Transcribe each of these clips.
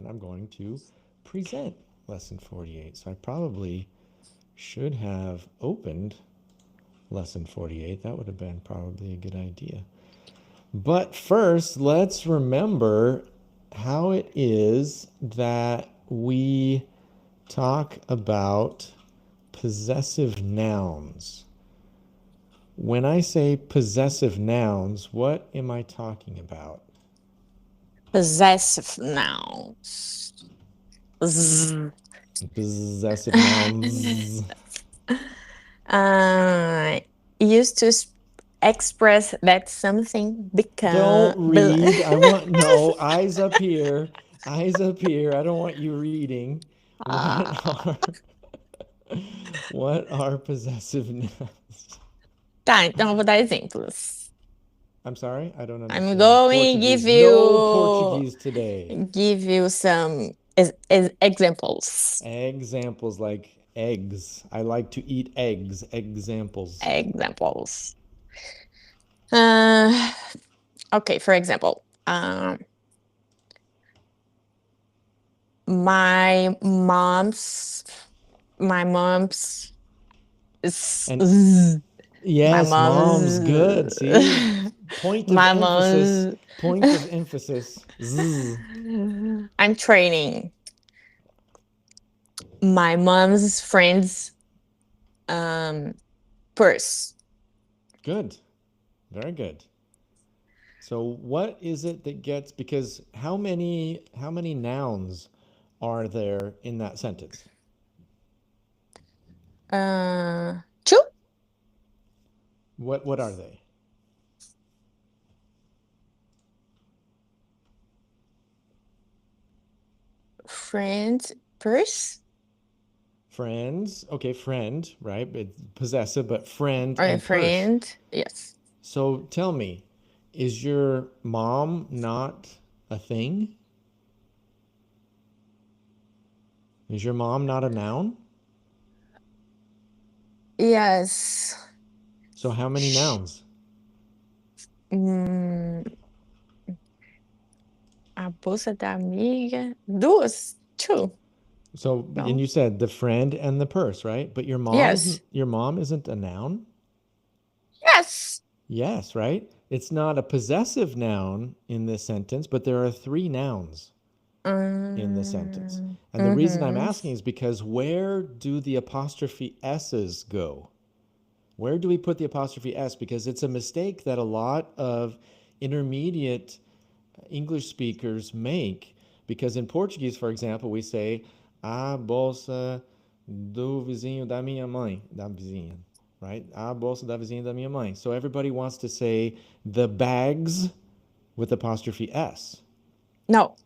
and I'm going to present lesson 48. So I probably should have opened lesson 48. That would have been probably a good idea. But first, let's remember how it is that we talk about possessive nouns. When I say possessive nouns, what am I talking about? Possessive nouns. Z. Possessive nouns. uh, Used to express that something become. Don't read. I want no eyes up here. Eyes up here. I don't want you reading. What Ah, are what are possessive nouns? tá, então eu vou dar exemplos. I'm sorry, I don't I'm understand. going Portuguese. No Portuguese today. give you some examples. Examples like eggs. I like to eat eggs. Examples. Examples. Uh, okay, for example, my mom's my mom's And my yes, mom's good. See? mom's Point of my emphasis. mom's Point of emphasis. Zzz. I'm training my mom's friend's um purse. Good. Very good. So what is it that gets because how many nouns are there in that sentence? Two What are they? friends purse Friends. Okay, friend, right? It's possessive, but friend or and purse. friend. Yes. So tell me, is your mom not a thing? Is your mom not a noun? Yes. So how many Sh- nouns? hum, a bolsa da amiga. Duas. Two. So and No. you said the friend and the purse, right? But Yes. your mom isn't a noun? Yes. Yes, right? It's not a possessive noun in this sentence, but there are three nouns in the sentence. And the reason I'm Mm-hmm. asking is because where do the apostrophe S's go? Where do we put the apostrophe S? Because it's a mistake that a lot of intermediate English speakers make. Because in Portuguese, for example, we say a bolsa do vizinho da minha mãe, da vizinha, right? A bolsa da vizinha da minha mãe. So everybody wants to say the bags with apostrophe S. No.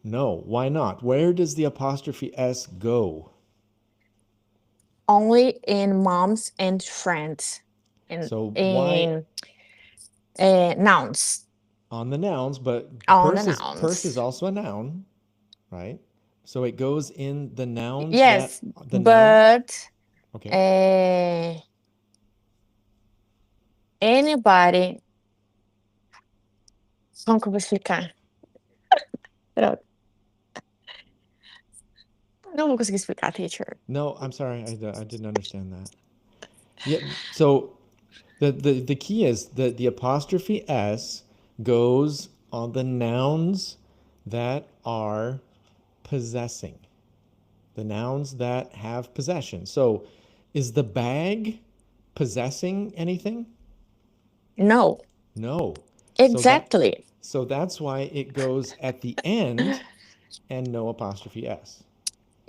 No, why not? Where does the apostrophe S go? Only in moms and friends. In So why in nouns. on the nouns, but On the purse is nouns. also a noun, right? So it goes in the nouns that Yes, the noun. but Okay. uh, anybody. Como que eu vou explicar? Pronto. Não vou conseguir explicar, teacher. No, I'm sorry, I didn't understand that. Yeah. So the key is that the apostrophe S goes on the nouns that are possessing, the nouns that have possession. So is the bag possessing anything? No, No. So that exactly. so that's why it goes at the end and no apostrophe S.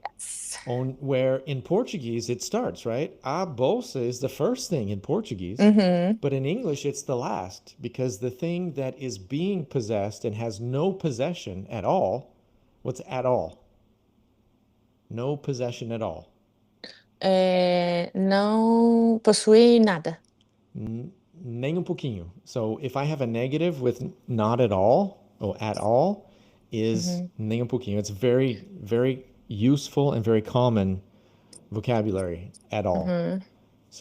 Yes. On where in Portuguese it starts, right? A bolsa is the first thing in Portuguese, Mm-hmm. but in English it's the last because the thing that is being possessed and has no possession at all, what's at all? No possession at all. Não possui nada. Nem um pouquinho. So if I have a negative with not at all or at all is Uhum. nem um pouquinho. It's very, very useful and very common vocabulary at all. Uhum.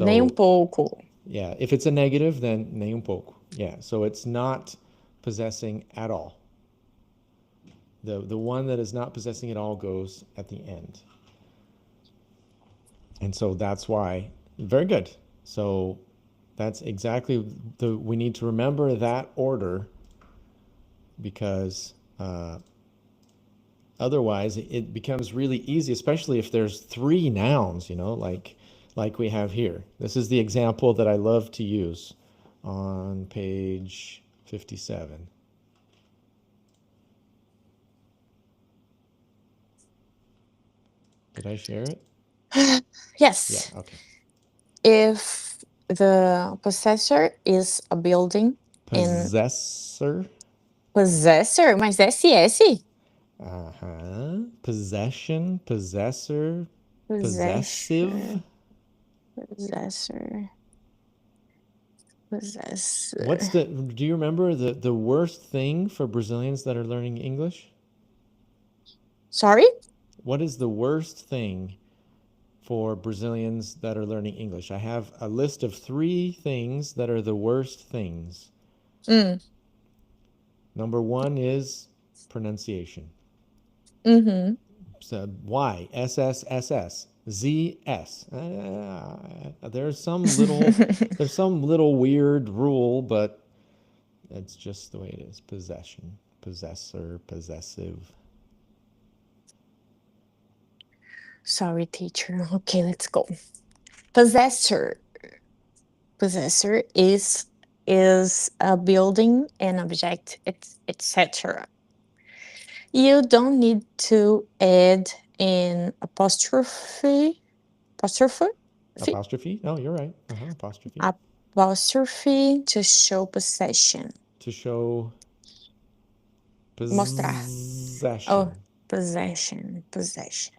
Nem So pouco. yeah, if it's a negative, then nem um pouco. Yeah, so it's not possessing at all. The one that is not possessing it all goes at the end. And so that's why, very good. So that's exactly we need to remember that order because otherwise it becomes really easy, especially if there's three nouns, like we have here. This is the example that I love to use on page 57. Did I share it? Yeah, Yes. okay. If the possessor is a building and Possessor. possessor, mas SS? Uh-huh. Possession, possessor, possessive. Possession, possessor, What's possessor. do you remember the worst thing for Brazilians that are learning English? Sorry? What is the worst thing for Brazilians that are learning English? I have a list of 3 things that are the worst things. Mm. Number 1 is pronunciation. Mm-hmm. So Y, SS, SS, Z, S. There's some little weird rule, but it's just the way it is. Possession, possessor, possessive. Sorry, teacher. Okay, let's go. Possessor. Possessor is a building, an object, etc. You don't need to add an apostrophe, Apostrophe? Oh, you're right. Apostrophe. apostrophe to show possession. To show Mostrar. Oh, possession. possession, possession,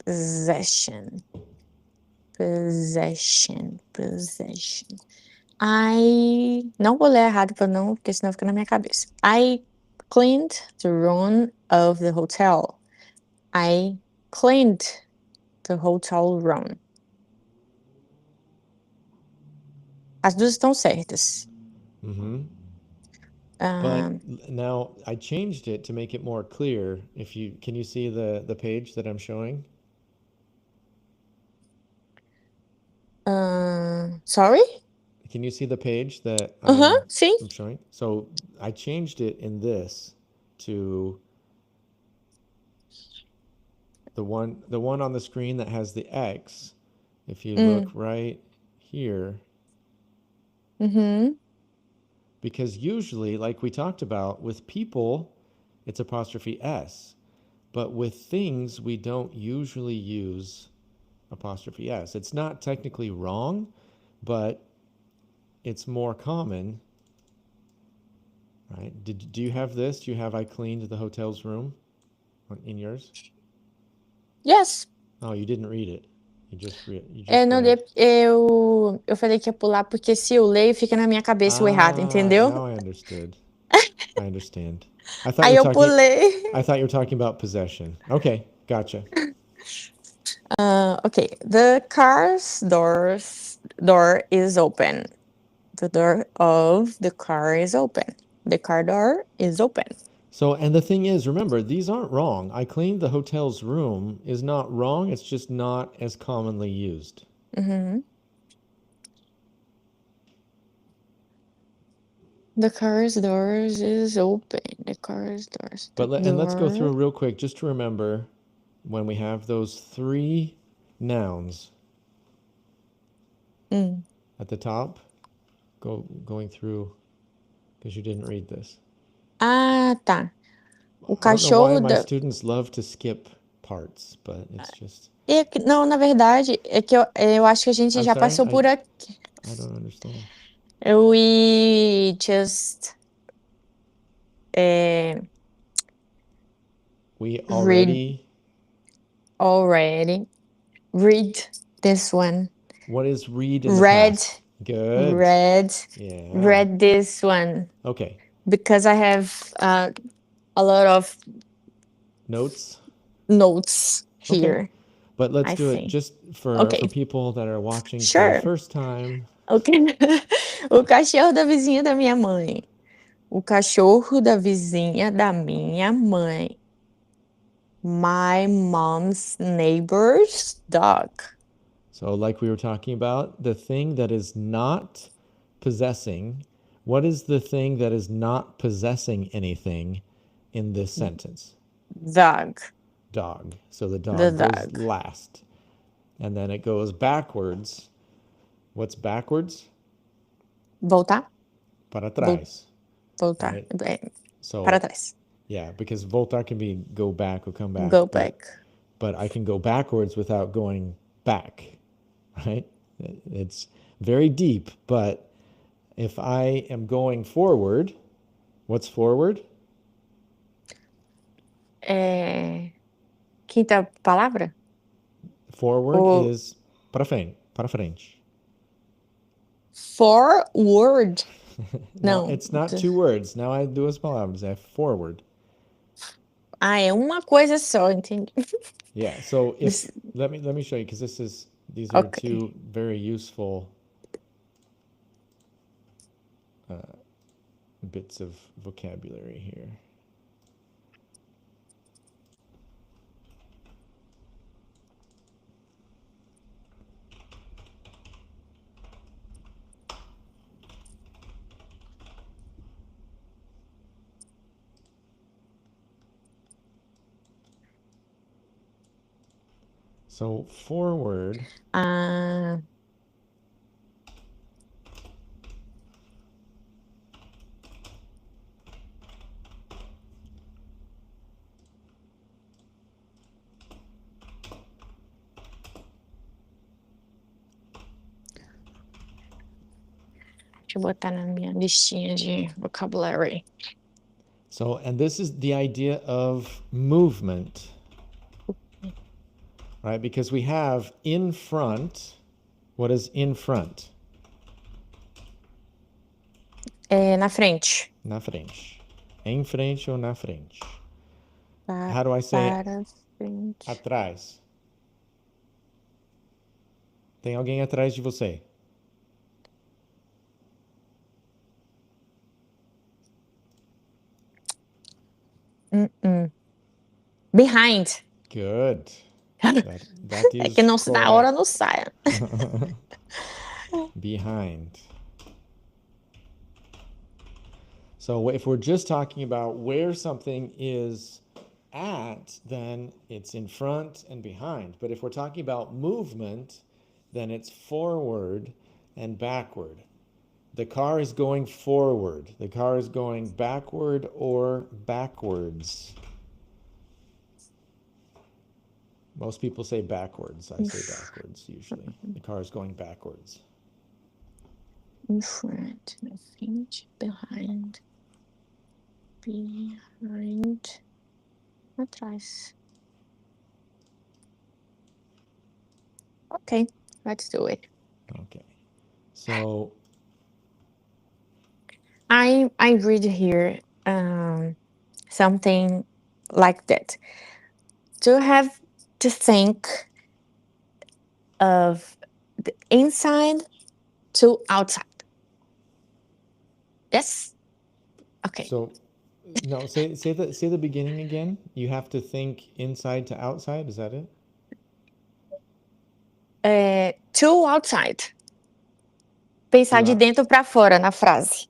possession, possession, possession. Não vou ler errado para não, porque senão fica na minha cabeça. I cleaned the room of the hotel. I cleaned the hotel room. As duas estão certas. Mm-hmm. But Um, now I changed it to make it more clear. If you can you see the page that I'm showing? sorry? Can you see the page that Sim. I'm showing? So I changed it in this to the one on the screen that has the X. If you look Hum, right here, uhum. because usually, like we talked about, with people, it's apostrophe S. But with things, we don't usually use apostrophe S. It's not technically wrong, but it's more common, right? Do you have this? Do you have I cleaned the hotel's room in yours? Yes. Oh, you didn't read it. You É, just não, read. eu falei que ia pular porque se eu leio fica na minha cabeça o errado, Ah, entendeu? now I understood. I understand. I thought you Aí were eu talking. pulei. I thought you were talking about possession. Okay, gotcha. Okay. The car's door is open. The door of the car is open. The car door is open. So, and the thing is, remember, these aren't wrong. I cleaned the hotel's room is not wrong. It's just not as commonly used. Uhum. The car's doors is open. The car's doors. The And let's go door. through real quick just to remember when we have those 3 nouns Hum. at the top. Going through because you didn't read this. Ah, tá. O I don't know why cachorro my da. students love to skip parts, but it's just. Não, na verdade, é que eu acho que a gente I'm já sorry. passou por aqui. I don't understand. We just eh, We read already. already. Read this one. What is read in the Read, past? Good. read, Yeah. read this one Okay. because I have a lot of Notes. notes Okay. here. But let's I do it see. just for Ok, people that are watching for the sure. first time. Ok. O cachorro da vizinha da minha mãe. O cachorro da vizinha da minha mãe. My mom's neighbor's dog. So, like we were talking about, the thing that is not possessing, what is the thing that is not possessing anything in this sentence? Dog. Dog. So the The dog goes dog. last. And then it goes backwards. What's backwards? Voltar. Para Vol- trás, voltar. right? Para So, trás. yeah, because voltar can be go back or come back, Go but back. I can go backwards without going back, right? It's very deep, but if I am going forward, what's forward? É... Quinta palavra? Forward O is para frente, para frente. forward. Now, Não. it's not two words. Now I duas palavras. É forward. Ah, é uma coisa só, entendi. Yeah. So if This- let me show you because these are Ok. two very useful bits of vocabulary here. So forward. Ah, deixa eu botar na minha listinha de vocabulary. So, and this is the idea of movement, right? Because we have in front. What is in front? É na frente. Na frente. Em frente ou na frente? Pa- How do I say Para frente. atrás? Tem alguém atrás de você. Uh-uh. Behind. Good. That É que is não, na hora correct. não sai. Behind. So if we're just talking about where something is at, then it's in front and behind. But if we're talking about movement, then it's forward and backward. The car is going forward. The car is going backward or backwards. Most people say backwards. I say backwards usually. The car is going backwards. In front, na frente, behind, atrás. Okay, let's do it. Okay. So I read here something like that. To have to think of the inside to outside. Yes? Okay. So no, say the beginning again. You have to think inside to outside. Is that it? To outside. Pensar To de out. dentro para fora na frase.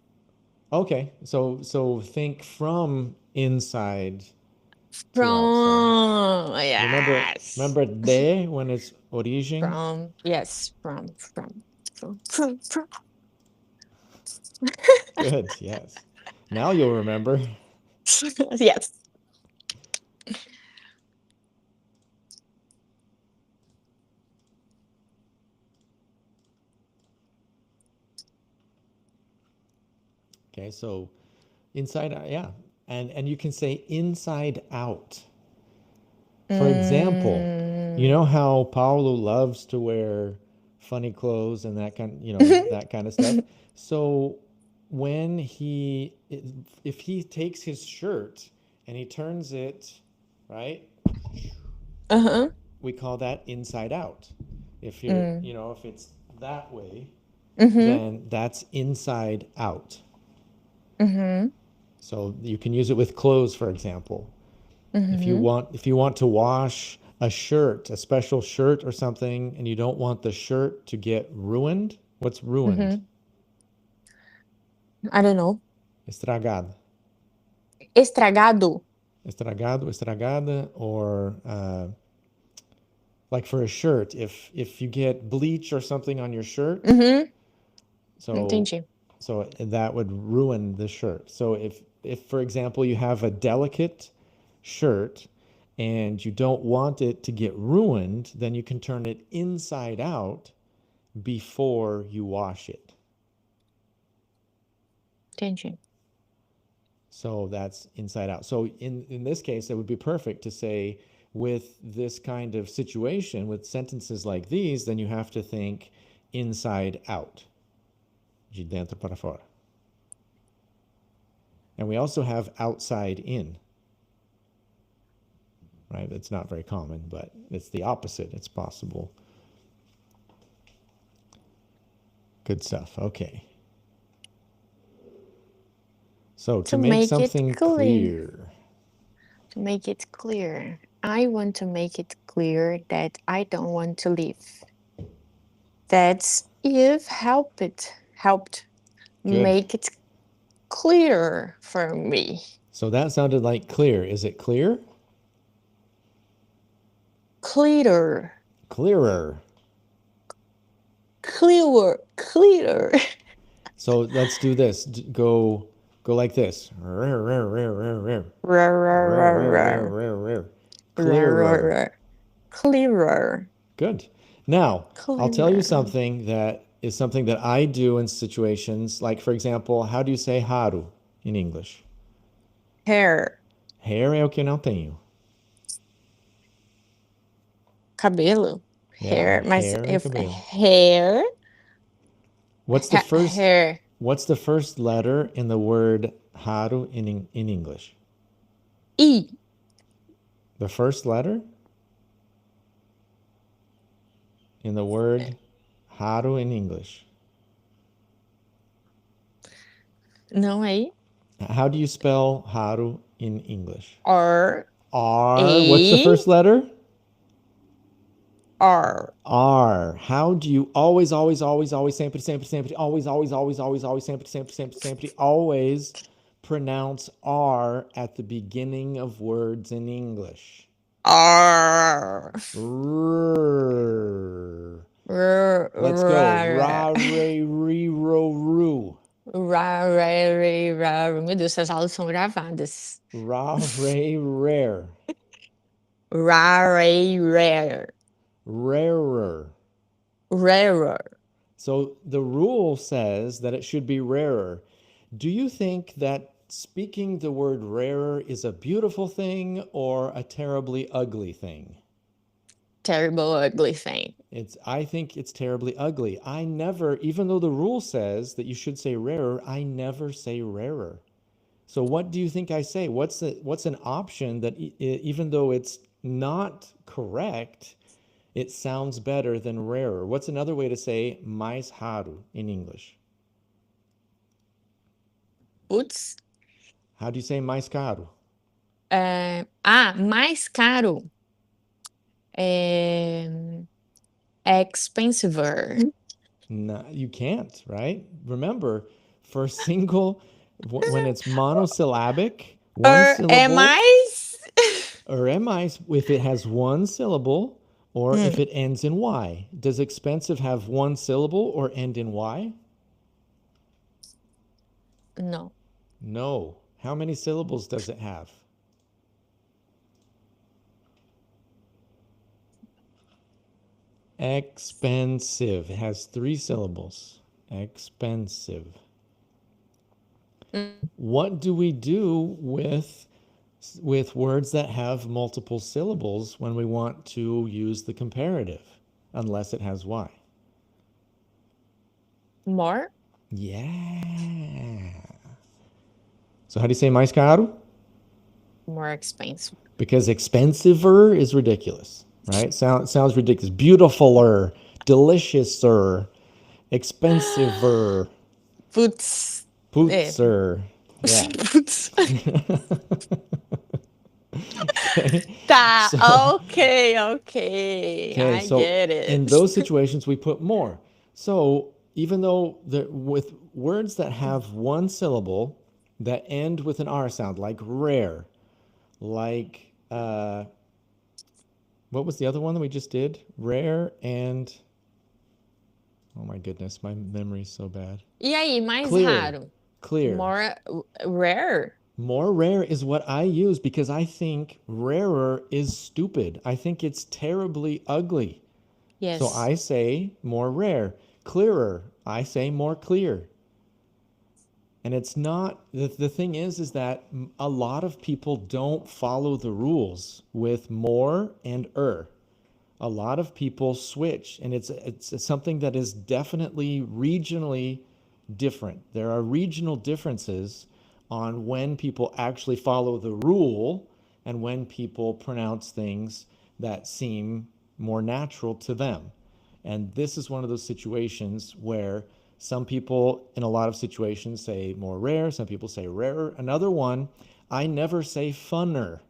Okay. So think from inside to outside. From, Remember yes. remember de when it's origem. From, yes, from. Good. Yes. Now you'll remember. Yes. Okay. So inside out, yeah. And you can say inside out. For example, you know how Paulo loves to wear funny clothes and that kind, that kind of stuff. So when if he takes his shirt and he turns it, right? Uh-huh. We call that inside out. If you're, Mm. if it's that way, Mm-hmm. then that's inside out. Mm-hmm. So you can use it with clothes, for example. Mm-hmm. If you want to wash a shirt, a special shirt or something, and you don't want the shirt to get ruined, what's ruined? Mm-hmm. I don't know. Estragado. Estragado. Estragado, estragada, or like for a shirt, if you get bleach or something on your shirt, Mm-hmm. so Entendi. that would ruin the shirt. So if for example you have a delicate shirt and you don't want it to get ruined, then you can turn it inside out before you wash it. Entendi. So that's inside out. So in this case, it would be perfect to say with this kind of situation, with sentences like these, then you have to think inside out, de dentro para fora. And we also have outside in, right? It's not very common, but it's the opposite. It's possible. Good stuff. Okay. So to To make make it something clear. clear, To make it clear. I want to make it clear that I don't want to leave. That's if helped good. make it clear for me. So that sounded like clear. Is it clear? Clearer. Clearer. Clearer. Clearer. So let's do this. Go like this. Clearer. Rar, rar, rar, rar. Rar, rar, rar. Clearer. Good. Now, I'll tell you Clearer. something that is something that I do in situations like, for example, how do you say haru in English? Hair. Hair é o que eu não tenho. Cabelo. Yeah, Hair. Mas hair é if cabelo. hair. What's the first Hair. What's the first letter in the word haru in English? E. The first letter in the word haru in English. Não é I. How do you spell haru in English? R. R. What's the A. first letter? R. R. How do you always, sempre, always, sempre, always pronounce R at the beginning of words in English? R. R. R. Let's go. R. Ra, re, re, ro, ru. Ra, ra, re, ra. Meu Deus, essas aulas são gravadas. Ra, re, rare. Ra, re, rare. Rarer. Rarer. So the rule says that it should be rarer. Do you think that speaking the word rarer is a beautiful thing or a terribly ugly thing? Terrible, ugly thing. I think it's terribly ugly. I never, even though the rule says that you should say rarer, I never say rarer. So what do you think I say? What's an option that even though it's not correct, it sounds better than rarer? What's another way to say mais raro in English? Putz. How do you say mais caro? Mais caro. É, expensiver. No, you can't, right? Remember, for single, when it's monosyllabic, one É syllable, mais. or mais, if it has one syllable, or if Hum, it ends in Y. Does expensive have one syllable or end in Y? não. No. How many syllables does it have? Expensive. It has three syllables. Expensive. Hum, What do we do with words that have multiple syllables when we want to use the comparative, unless it has Y? More. Yeah. So how do you say mais caro? More expensive. Because expensiver is ridiculous, right? Sounds ridiculous. Beautifuler, deliciouser, expensiver, Putz. É. putzer. Yeah. Putz. Okay. Tá, So, okay, okay. okay. I So get in it. those situations, we put more. So even though with words that have one syllable that end with an R sound, like rare, like, what was the other one that we just did? Rare and, oh my goodness, my memory's so bad. E aí, mais Clear. raro? Clear. More rare? More rare is what I use because I think rarer is stupid. I think it's terribly ugly. So Yes. I say more rare. Clearer, I say more clear. And it's not, the thing is that a lot of people don't follow the rules with more and a lot of people switch, and it's something that is definitely regionally different. There are regional differences on when people actually follow the rule and when people pronounce things that seem more natural to them. And this is one of those situations where some people, in a lot of situations, say more rare, some people say rarer. Another one, I never say funner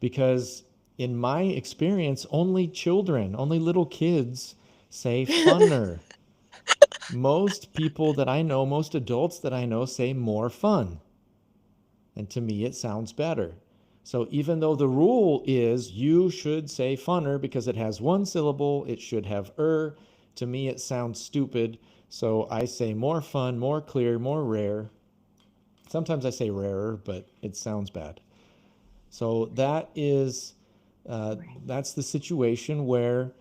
because in my experience, only children, only little kids say funner. Most people that I know, most adults that I know say more fun. And to me, it sounds better. So even though the rule is you should say funner because it has one syllable, it should have to me, it sounds stupid. So I say more fun, more clear, more rare. Sometimes I say rarer, but it sounds bad. So that is that's the situation where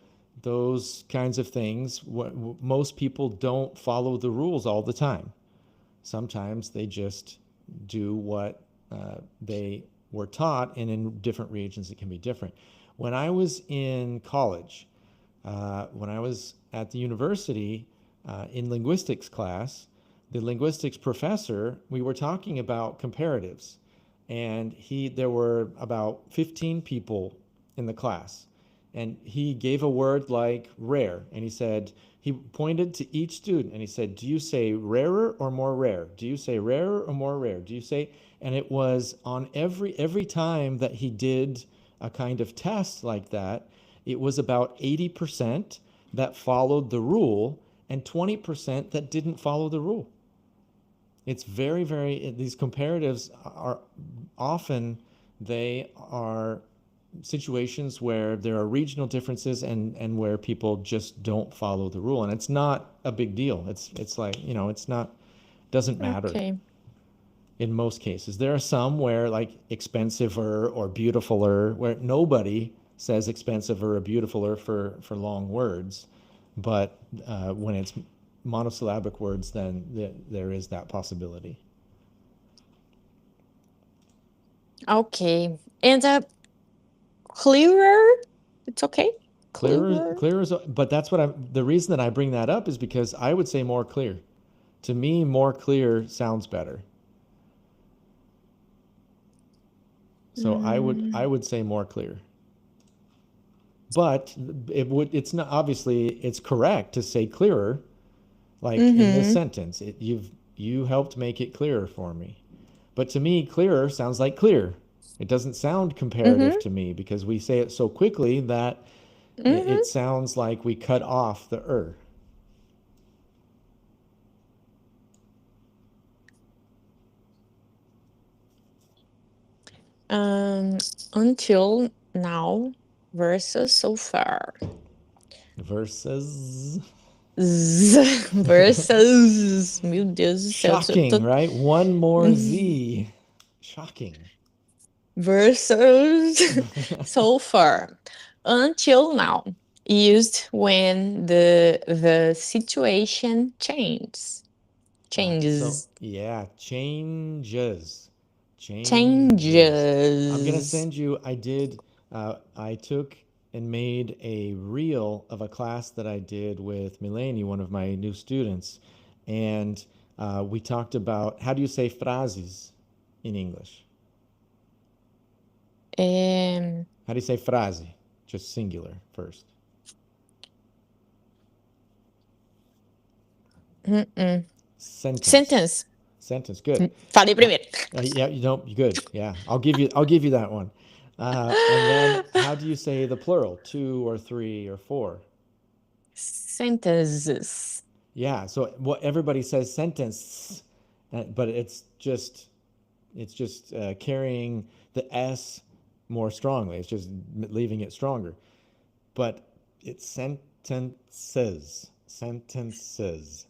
those kinds of things. Most people don't follow the rules all the time. Sometimes they just do what they were taught, and in different regions it can be different. When I was in college, when I was at the university in linguistics class, the linguistics professor, we were talking about comparatives, and there were about 15 people in the class, and he gave a word like rare, and he pointed to each student and he said, do you say rarer or more rare? Do you say rarer or more rare? Do you say? And it was on every time that he did a kind of test like that, it was about 80% that followed the rule and 20% that didn't follow the rule. It's these comparatives are often, they are situations where there are regional differences and where people just don't follow the rule. And it's not a big deal. It's like, it's not, doesn't matter Okay. in most cases. There are some where, like expensiver or beautifuler, where nobody says expensiver or beautifuler for long words. But when it's monosyllabic words, then there is that possibility. Okay. And clearer? It's okay? Clearer? Clearer is, but that's what the reason that I bring that up is because I would say more clear. To me, more clear sounds better. So I Mm, would say more clear. But it's not, obviously it's correct to say clearer, like in this mm-hmm. sentence. You helped make it clearer for me. But to me, clearer sounds like clear. It doesn't sound comparative Mm-hmm. to me because we say it so quickly that it Mm-hmm. sounds like we cut off the Um, until now versus so far. versus. Versus. Meu Deus do céu. Shocking, right? One more Z. Shocking. Versus so far. Until now. Used when the situation So changes. yeah, changes, changes. I'm gonna Changes. send you. I took and made a reel of a class that I did with Milani, one of my new students, and we talked about how do you say phrases in English. Um, How do you say frase? Just singular first. mm-mm. Sentence. Sentence. Sentence. Good. Falei Uh, primeiro. yeah, you don't. Good. Yeah, I'll give you that one. And then how do you say the plural? Two or three or four? Sentences. Yeah. So what everybody says sentence, but it's just carrying the s more strongly. It's just leaving it stronger. But it's sentences. Sentences.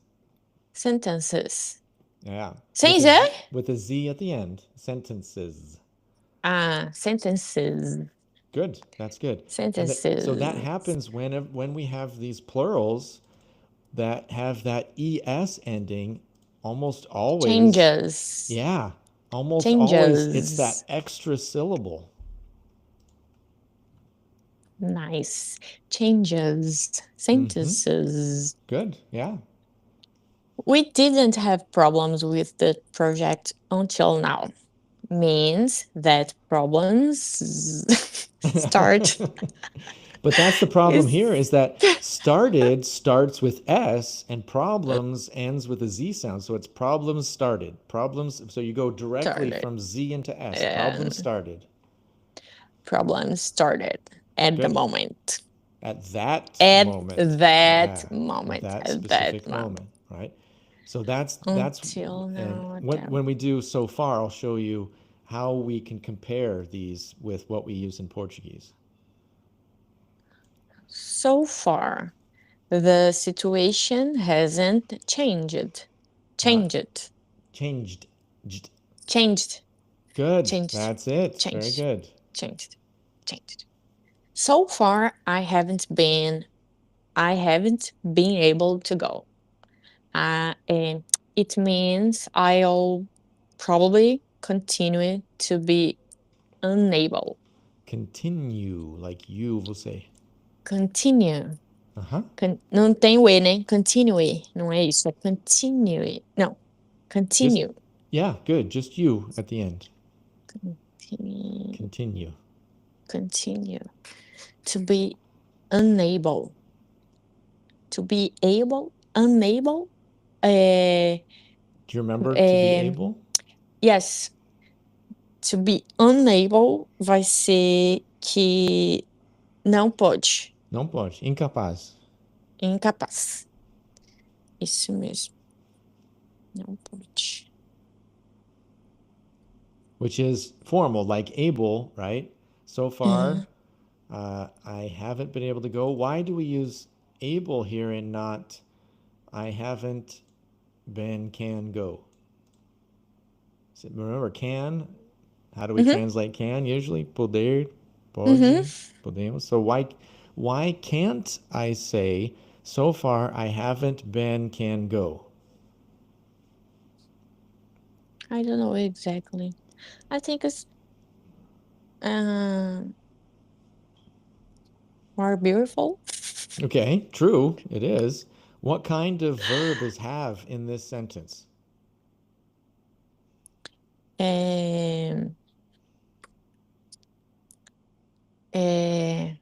Sentences. Yeah. Sem Z? With a z at the end. Sentences. Ah, sentences. Good. That's good. So that Sentences. happens when we have these plurals that have that es ending. Almost always, Changes. yeah, almost always it's that Changes. extra syllable. Nice. Changes. Mm-hmm. Sentences. Good. Yeah. We didn't have problems with the project until now. Means that problems start But that's the problem is here is that started starts with S and problems ends with a Z sound. So it's problems started. Problems. So you go directly started. from Z into S. Problems And started. problems started at the Good. moment. At that At moment. that Yeah. At moment. that At that specific moment. moment. Right. So that's Until and now. when we do so far, I'll show you how we can compare these with what we use in Portuguese. So far, the situation hasn't changed. Not Changed. changed. Changed. Good. Changed. That's it. Very Changed. good. Changed. Changed. So far, I haven't been able to go. It means I'll probably continue to be unable. Continue, like you will say. Continue. Uh-huh. Não tem o E, né? Continue. Não é isso, é continue. Não. Just Continue. yeah, good. Just you at the end. Continue. Continue. Continue. To be unable. To be able. Unable. É, Do you remember to be é, able? yes. To be unable vai ser que não pode. Não pode. Incapaz. Incapaz. Isso mesmo. Não pode. Which is formal, like able, right? So far, Uhum. I haven't been able to go. Why do we use able here and not I haven't been can go? So remember, can, how do we Uhum. translate can usually? Poder, Uhum. pode, podemos. So why can't I say so far I haven't been can go? I don't know exactly. I think it's uh, more beautiful. Okay, true, it is. What kind of verb is have in this sentence? É, é,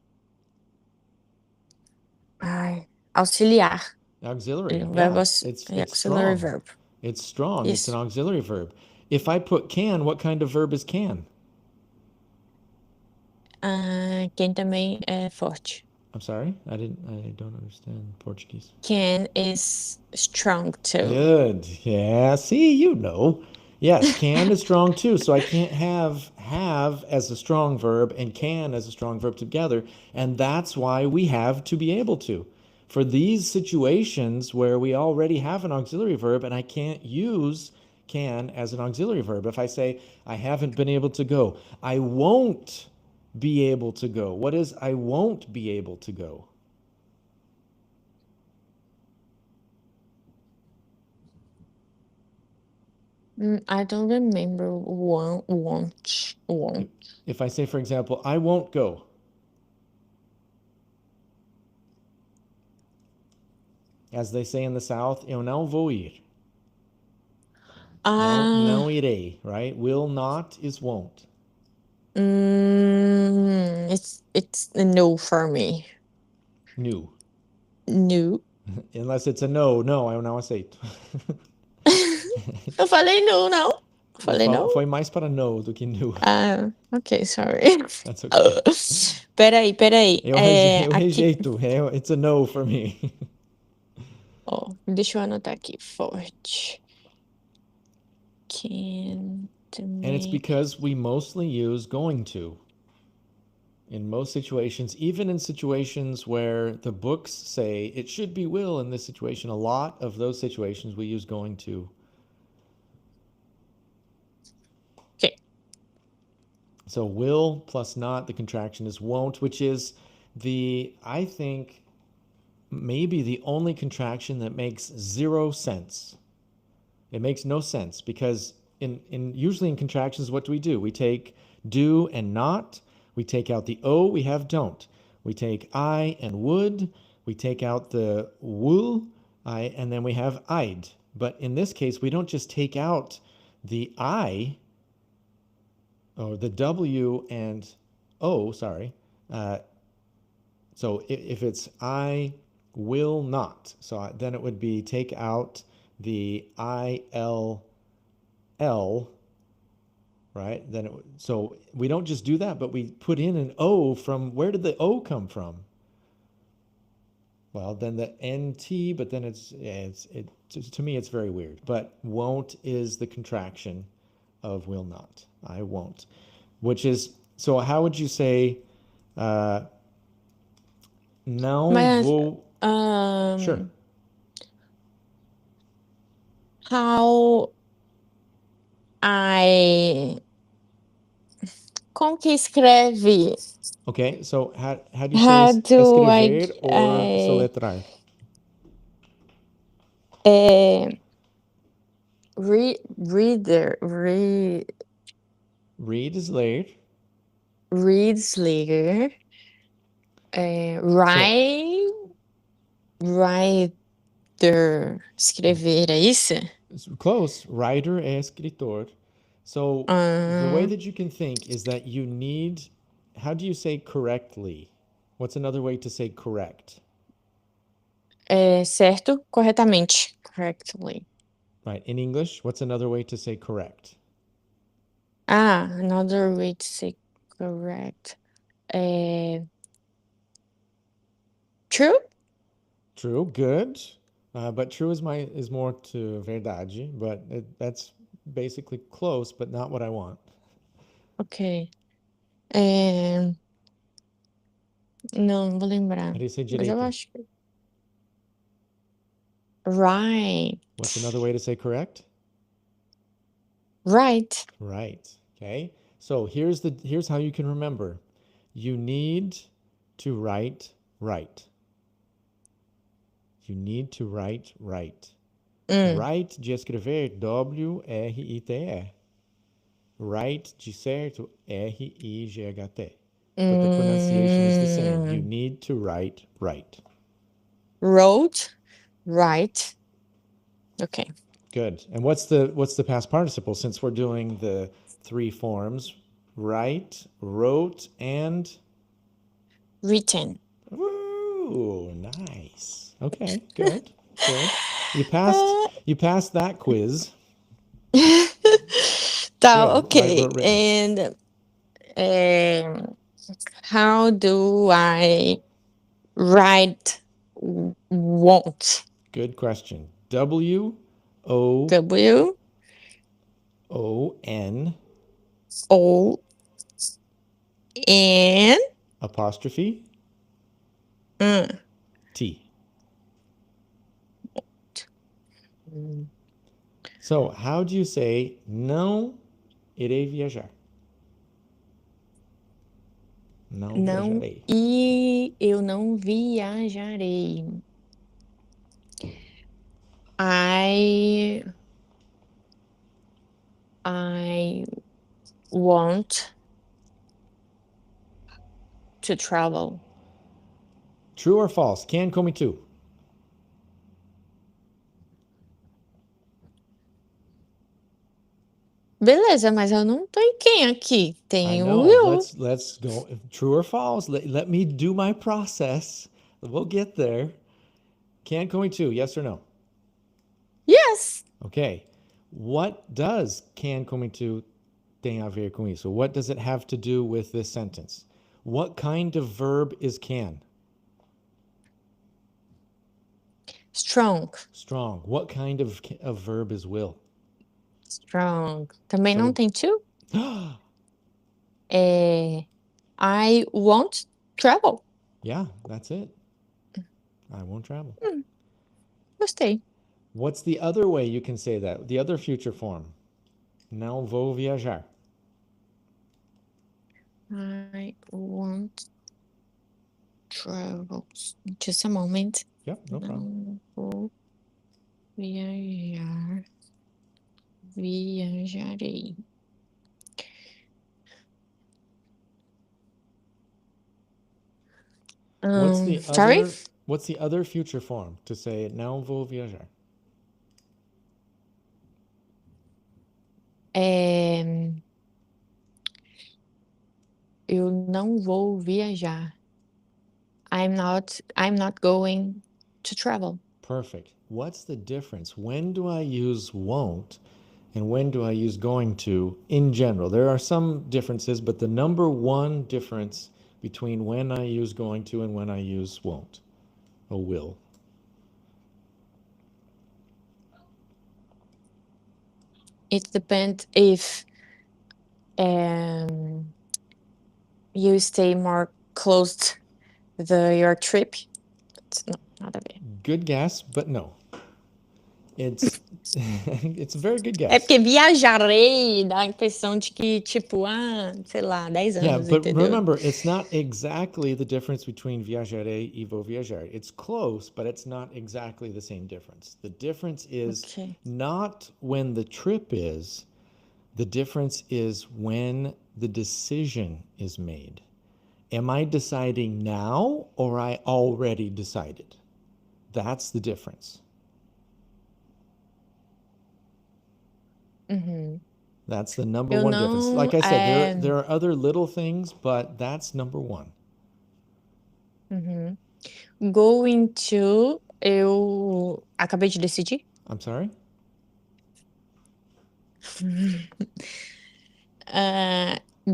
ai, auxiliar. Auxiliary. O verbo Yeah, it's auxiliary strong. verb. It's strong. It's an Isso. auxiliary verb. If I put can, what kind of verb is can? Quem também é forte. I'm sorry, I don't understand Portuguese. Can is strong too. Good. Yeah. See, you know. Yes, can is strong too. So I can't have as a strong verb and can as a strong verb together, and that's why we have to be able to. For these situations where we already have an auxiliary verb and I can't use can as an auxiliary verb. If I say I haven't been able to go, I won't be able to go. What is I won't be able to go? I don't remember one If, won't. if I say, for example, I won't go, as they say in the South, eu não vou ir. Não, Ah, não irei, right? Will not is won't. it's a no for me. New. No. Unless it's a no, não, eu não aceito. Eu falei no, não. Falei não? Foi mais para no do que nu. Ah, ok, sorry. That's okay. Peraí. Eu Aqui. rejeito. It's a no for me. Ó, deixa eu anotar aqui. Forte. Can't And it's make. because we mostly use going to in most situations, even in situations where the books say it should be will in this situation. A lot of those situations we use going to. Ok. So will plus not, the contraction is won't, which is I think, maybe the only contraction that makes 0 sense. It makes no sense because usually in contractions, what do? We take do and not. We take out the o. We have don't. We take I and would. We take out the will. And then we have I'd. But in this case, we don't just take out the I or the W and O. Sorry. Uh, so if it's I will not, so then it would be take out the ILL, right? So we don't just do that, but we put in an O from, where did the O come from? Well, then the NT, but then to me, it's very weird. But won't is the contraction of will not. I won't, which is, so how would you say, uh, não Mas, vou? Sure. how I. Como que escreve? Okay, so how do you say How do escrever or I soletrar? é, reader, Read is ler. reads later, So writer, escrever, é isso? it's close. Writer é escritor. So the way Ah, that you can think is that you need. How do you say correctly? What's another way to say correct? certo, corretamente, correctly. Right. In English, what's another way to say correct? Ah, another way to say correct. True? True. Good. But true is more to verdade, but that's basically close, but not what I want. Ok. É, não vou lembrar. How do you say Mas eu direito? acho que. Right. What's another way to say correct? Right. Right. Okay. So here's how you can remember. You need to write right. You need to write right. Hum. Write de escrever W-R-I-T-E. Write de certo R-I-G-H-T. But the pronunciation is the same. You Hum. need to write right. Wrote. Right. Ok. Good. And what's the past participle since we're doing the three forms? Write, wrote, and Written. ooh, nice. Okay, good, good. You passed that quiz. Tá, Good. Right, ok. wrote, written. And how do I write won't? Good question. W O W O N O N apostrophe mm, T. So how do you say não irei viajar? Não não viajarei. e eu não viajarei. I I want to travel. True or false? Can come too. Beleza, mas eu não tô em quem aqui? I Tem o know. will. Let's go. True or false? Let me do my process. We'll get there. Can come too. Yes or no? Yes. Okay. What does can come into tem a ver com isso? What does it have to do with this sentence? What kind of verb is can? Strong. Strong. What kind of verb is will? Strong. Também não So, tem to? I won't travel. yeah, that's it. I won't travel. Gostei. What's the other way you can say that? The other future form? Não vou viajar. I won't travel. Just a moment. Yep, no problem. Não vou viajar. Viajarei. Sorry? What's the other future form to say não vou viajar? Eu não vou viajar. I'm not going to travel. Perfect. What's the difference? When do I use won't and when do I use going to in general? There are some differences, but the number one difference between when I use going to and when I use won't or will. It depends if um, you stay more close your trip. No, nada a ver. Good guess, but no. It's it's a very good É guess. porque viajarei dá a impressão de que, tipo, sei lá, 10 Yeah, anos, but entendeu? remember, it's not exactly the difference between viajarei e vou viajar. It's close, but it's not exactly the same difference. The difference is Ok. not when the trip is, the difference is when the decision is made. Am I deciding now or I already decided? That's the difference. Uhum. That's the number Eu one difference. não. Like I said, there are other little things, but that's number one. Uhum. Going to, eu acabei de decidir. I'm sorry?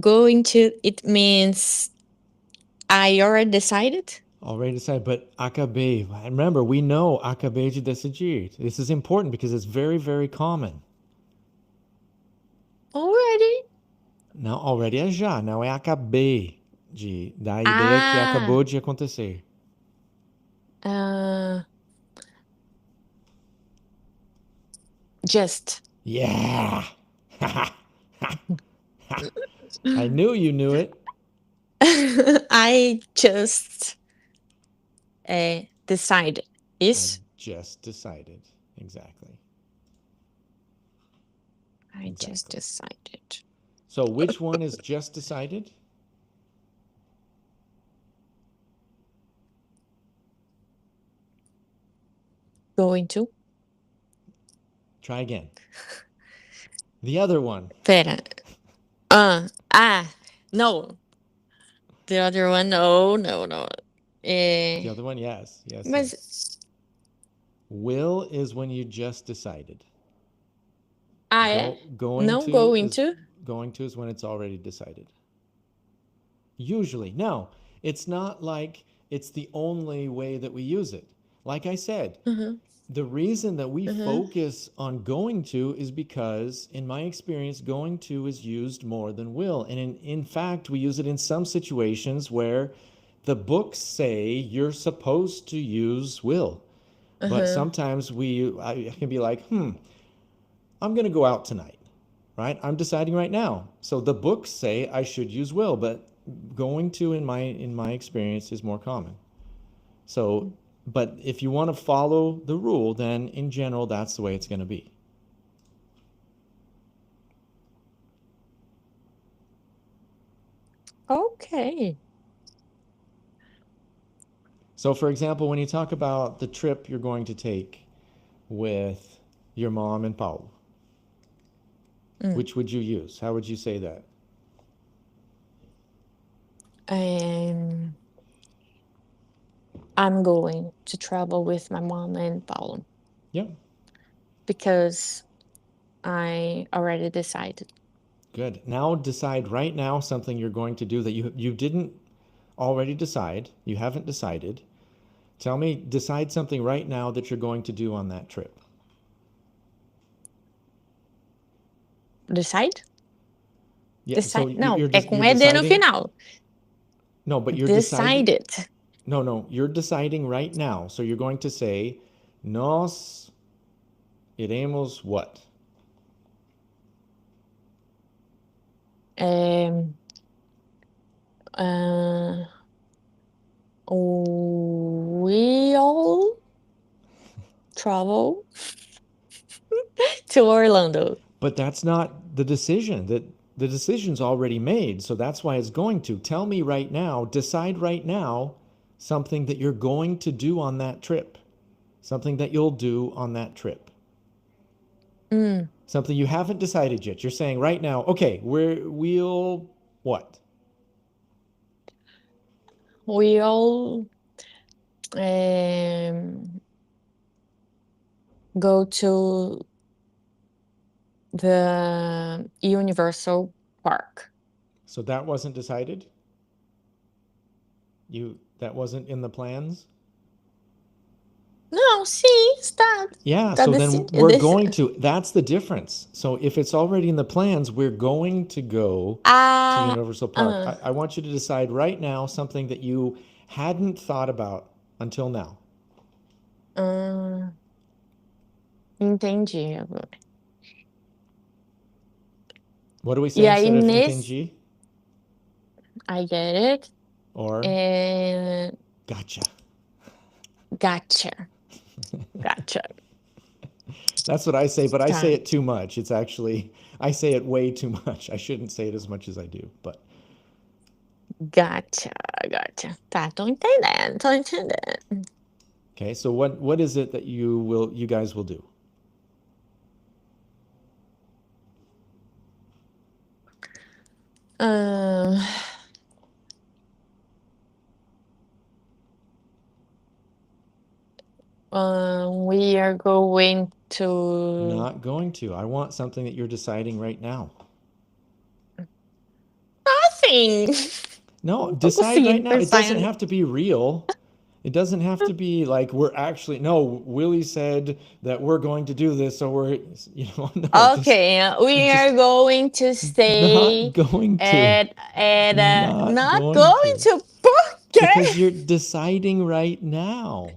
Going to, it means I already decided. Already decided, but acabei. Remember, we know acabei de decidir. This is important because it's very, very common. Already. Não, already é já, não é acabei de. Da ideia que acabou de acontecer. Just. Yeah! I knew you knew it. I just decided. Isso? I just decided. Exactly. I just Exactly. decided. So, which one is just decided? Going to. Try again. The other one. Pera. No. The other one, no. The other one, yes. Yes, Mas, yes. Will is when you just decided. é? Going Não to going is to? when it's already decided. Usually, no. It's not like it's the only way that we use it. Like I said, the reason that we focus on going to is because, in my experience, going to is used more than will. And in fact, we use it in some situations where the books say you're supposed to use will. But sometimes I can be like, I'm going to go out tonight, right? I'm deciding right now. So the books say I should use will, but going to in my experience is more common. So, but if you want to follow the rule, then in general that's the way it's going to be. Ok. So, for example, when you talk about the trip you're going to take with your mom and Paul, which would you use? How would you say that? I'm going to travel with my mom and Paulo Yeah. because I already decided. Good. Now decide right now something you're going to do that you didn't already decide. You haven't decided. Tell me, decide something right now that you're going to do on that trip. Decide? Yeah. So Decide. Não, é com you're ED no deciding. final. No, but you're deciding. Decided. No, no, you're deciding right now. So you're going to say, nós iremos what? É, ah, we'll travel to Orlando. But that's not the decision. That the decision's already made, so that's why it's going to. Tell me right now, decide right now something that you're going to do on that trip. Something that you'll do on that trip. Hum, Something you haven't decided yet. You're saying right now, okay, we'll what? we'll um, go to the Universal Park. So that wasn't decided? That wasn't in the plans? Não, sim, está. Yeah, Tá so then we're decidido. going to. That's the difference. So if it's already in the plans, we're going to go to Ah, Universal Park. ah, I want you to decide right now something that you hadn't thought about until now. ah, entendi agora. What do we E say aí, instead of nesse. entendi? I get it. Or É, gotcha. gotcha. Gotcha. That's what I say, but I say Tá. it too much. It's actually, I say it way too much. I shouldn't say it as much as I do, but Gotcha. Gotcha. Tá, tô entendendo, tô entendendo. okay. So what is it that you guys will do? Ah, we are going to. Not going to. I want something that you're deciding right now. Assim, No, não tô decide right conseguindo now. It pensar doesn't em. have to be real. It doesn't have to be like we're actually no, Willie said that we're going to do this, so we're no, Okay, we just are going to not stay going to. at Not not going going to. to. Por Because quê? you're deciding right now.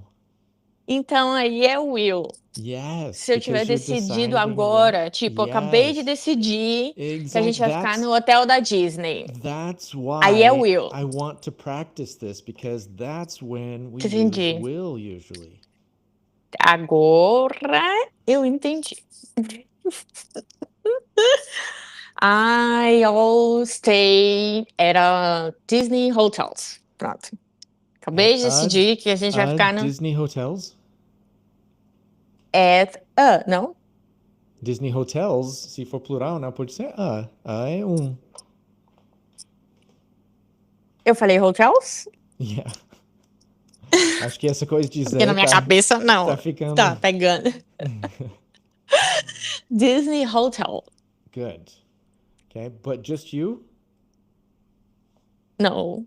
Então aí é will. Yes, Se eu tiver because you're decidido deciding right. agora, tipo, eu acabei de Yes. decidir que a gente Exact vai ficar that's no hotel da Disney. that's Aí é why will. I want to practice this because that's when we use Entendi. will usually. Agora eu entendi. I'll stay at a Disney hotels. Pronto. Acabei At de decidir que a gente vai a ficar no Disney hotels. at a, não? Disney hotels, se for plural, não pode ser a. A é um. Eu falei hotels? Yeah. Acho que essa coisa de Porque na dizer minha cabeça tá não. ficando Tá pegando. Disney Hotel. good. Okay, but just you? Não.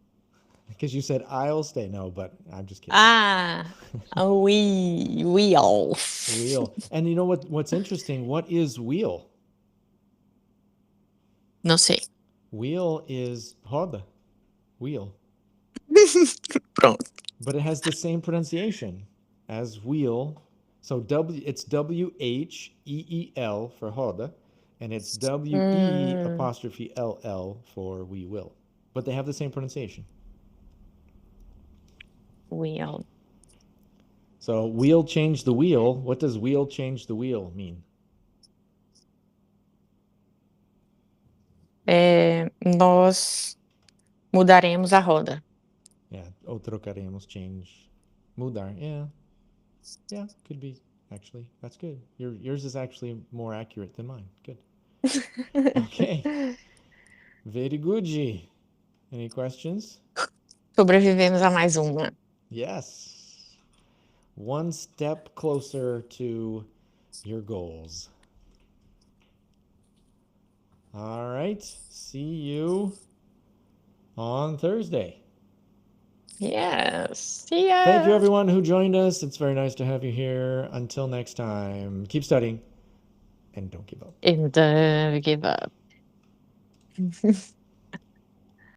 Because you said I'll stay. No, but I'm just kidding. Ah, we all. Wheel. And you know what's interesting? What is wheel? Não sei. Wheel is roda. Wheel. Pronto. But it has the same pronunciation as wheel. So it's WHEEL for roda, and it's WE Hum, apostrophe LL for we will. But they have the same pronunciation. we all. So wheel change the wheel. What does wheel change the wheel mean? Nós mudaremos a roda. Yeah, o trocaremos change. Mudar. Yeah. Yeah, could be actually. That's good. Yours is actually more accurate than mine. Good. Okay. Very good. Any questions? Sobrevivemos a mais uma. Yes. One step closer to your goals. All right. See you on Thursday. Yes. Thank you, Yeah. everyone who joined us. It's very nice to have you here. Until next time, keep studying and don't give up. And never give up.